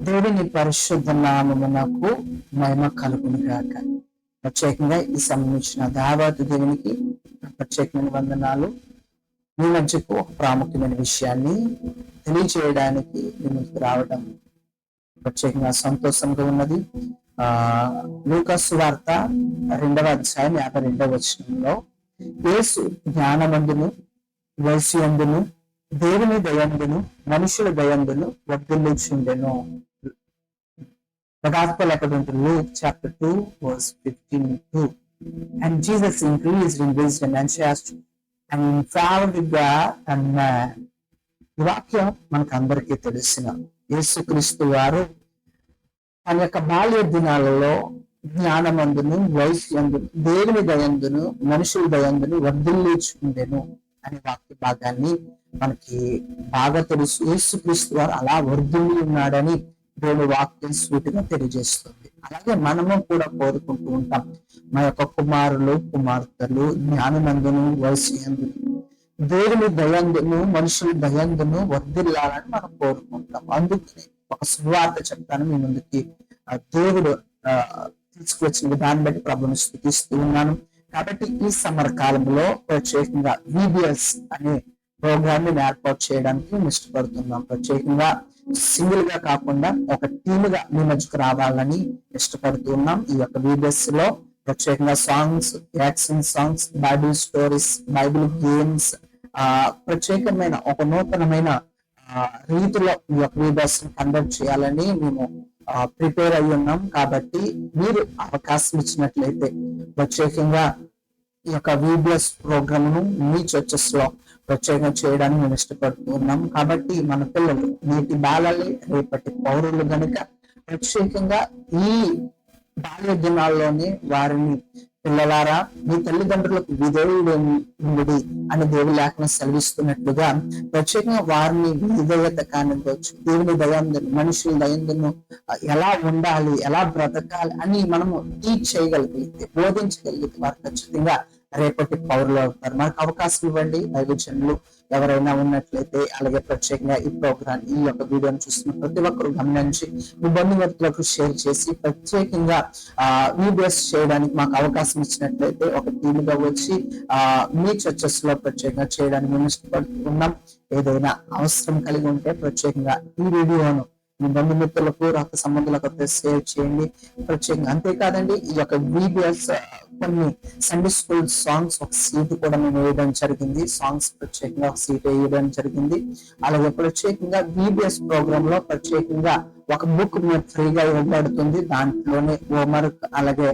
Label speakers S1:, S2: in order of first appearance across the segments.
S1: దేవుని పరిశుద్ధ నామమునకు మహిమ కలుగును గాక. ప్రత్యేకంగా ఈ సంబంధించిన దావాతు దేవునికి ప్రత్యేకమైన వందనాలు. మీ మధ్యకు ఒక ప్రాముఖ్యమైన విషయాన్ని తెలియజేయడానికి మీ ముందుకు రావడం ప్రత్యేకంగా సంతోషంగా ఉన్నది. లూకాసు వార్త 2వ అధ్యాయం 52వ వచనంలో యేసు జ్ఞానమందును వయస్సుయందును దేవుని దయందును మనుషుల దయందును వర్ధిల్లుచుండెను. The gospel according to Luke chapter 2 verse 15-2. And Jesus increased in wisdom and stature and in favor with God and man. ఈ వాక్యం మనకు అందరికీ తెలిసిన యేసుక్రీస్తు వారు తన యొక్క బాల్య దినాలలో జ్ఞానమందును వయస్సుయందును దేవుని దయందును మనుషుల దయందును వర్ధిల్లుచుండెను అనే వాక్య భాగాన్ని మనకి బాగా తెలుసు. యేసుక్రీస్తు వారు అలా వర్ధిల్లి ఉన్నాడని దేవుని వాక్యం సూటిగా తెలియజేస్తుంది. అలాగే మనము కూడా కోరుకుంటూ ఉంటాం, మా యొక్క కుమారులు కుమార్తెలు జ్ఞానమందును వయస్సుయందును దేవుని దయందును మనుషుల దయందును వర్ధిల్లాలని మనం కోరుకుంటాం. అందుకని ఒక సువార్త చెప్తాను మీ ముందుకి. దేవుడు తీసుకువచ్చిన దాన్ని బట్టి ప్రభుని స్తుతిస్తూ ఉన్నాను. కాబట్టి ఈ సమ్మర్ కాలంలో ప్రత్యేకంగా VBS అనే ప్రోగ్రామ్ ని ఏర్పాటు చేయడానికి ఇష్టపడుతున్నాం. ప్రత్యేకంగా సింగిల్ గా కాకుండా ఒక టీమ్ గా మీ మధ్యకు రావాలని ఇష్టపడుతూ ఉన్నాం. ఈ యొక్క VBS లో ప్రత్యేకంగా songs, action songs, Bible stories, Bible games, ప్రత్యేకమైన ఒక నూతనమైన రీతిలో ఈ యొక్క VBS కండక్ట్ చేయాలని మేము ప్రిపేర్ అయి ఉన్నాం. కాబట్టి మీరు అవకాశం ఇచ్చినట్లయితే ప్రత్యేకంగా ఈ యొక్క VBS ప్రోగ్రామ్ ను మీ చర్చెస్ లో ప్రత్యేకంగా చేయడానికి మేము ఇష్టపడుతూ ఉన్నాం. కాబట్టి మన పిల్లలు నేటి బాలలే రేపటి పౌరులు గనుక ప్రత్యేకంగా ఈ బాల్య దినాల్లోనే వారిని పిల్లలారా మీ తల్లిదండ్రులకు విధేయుడు ఉండి అని దేవుని లేఖనం సెలవిస్తున్నట్లుగా ప్రత్యేకంగా వారిని విధేయత కానివ్వచ్చు, దేవుని దయందును మనుషుల దయందును ఎలా ఉండాలి, ఎలా బ్రతకాలి అని మనము టీచ్ చేయగలిగితే, బోధించగలిగితే వారు ఖచ్చితంగా రేపటి పౌరులు అవుతారు. మనకు అవకాశం ఇవ్వండి. దైవజనులు ఎవరైనా ఉన్నట్లయితే, అలాగే ప్రత్యేకంగా ఈ ప్రోగ్రామ్ ఈ యొక్క వీడియోని చూస్తున్న ప్రతి ఒక్కరు గమనించి మీ బంధుమిత్రులకు షేర్ చేసి ప్రత్యేకంగా VBS చేయడానికి మాకు అవకాశం ఇచ్చినట్లయితే ఒక టీమ్ గా వచ్చి మీ చర్చెస్ లో ప్రత్యేకంగా చేయడానికి మేము ఇష్టపడుతున్నాం. ఏదైనా అవసరం కలిగి ఉంటే ప్రత్యేకంగా ఈ వీడియోను మీ బంధుమిత్రులకు రక్త సంబంధులకు షేర్ చేయండి. ప్రత్యేకంగా అంతేకాదండి, ఈ యొక్క VBS కొన్ని సండే స్కూల్ సాంగ్స్ ఒక సీట్ కూడా మేము వేయడం జరిగింది. సాంగ్స్ ప్రత్యేకంగా ఒక సీట్ వేయడం జరిగింది. అలాగే ప్రత్యేకంగా VBS ప్రోగ్రామ్ లో ప్రత్యేకంగా ఒక బుక్ మేము ఫ్రీగా ఇవ్వబడుతుంది. దాంట్లోనే హోంవర్క్ అలాగే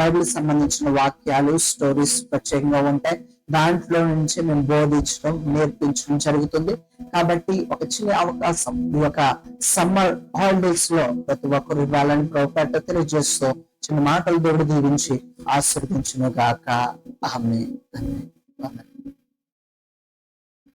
S1: బైబిల్ సంబంధించిన వాక్యాలు, స్టోరీస్ ప్రత్యేకంగా ఉంటాయి. దాంట్లో నుంచి మేము బోధించడం, నేర్పించడం జరుగుతుంది. కాబట్టి ఒక చిన్న అవకాశం ఈ యొక్క సమ్మర్ హాలిడేస్ లో ప్రతి ఒక్కరు ఇవ్వాలని ప్రభుపేట తెలియజేస్తూ చిన్న మాటలు దేవుడు దీవించి ఆశీర్వదించును గాక. ఆమేన్.